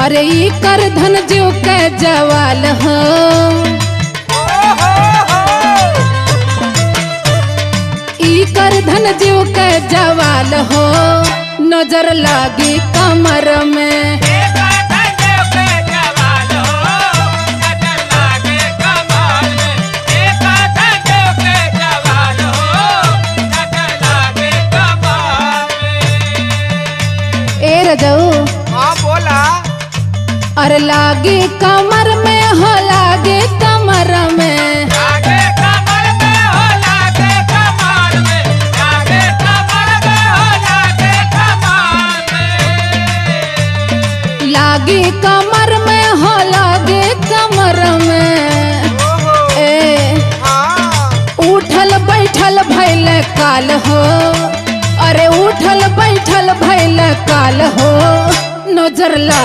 अरे ई कर धन जीव के जवाल हो, ई कर धन जीव के जवाल हो, नजर लागी कमर में। ए रजऊ हाँ बोला। अरे लागे कमर में हो, लागे कमर में, लागे कमर में हो, लागे कमर में, लागे कमर में हो, लागे कमर में। लागे कमर में हो, लागे कमर में। ए उठल बैठल भैल काल हो, अरे उठल बैठल भैल काल हो, नजर ला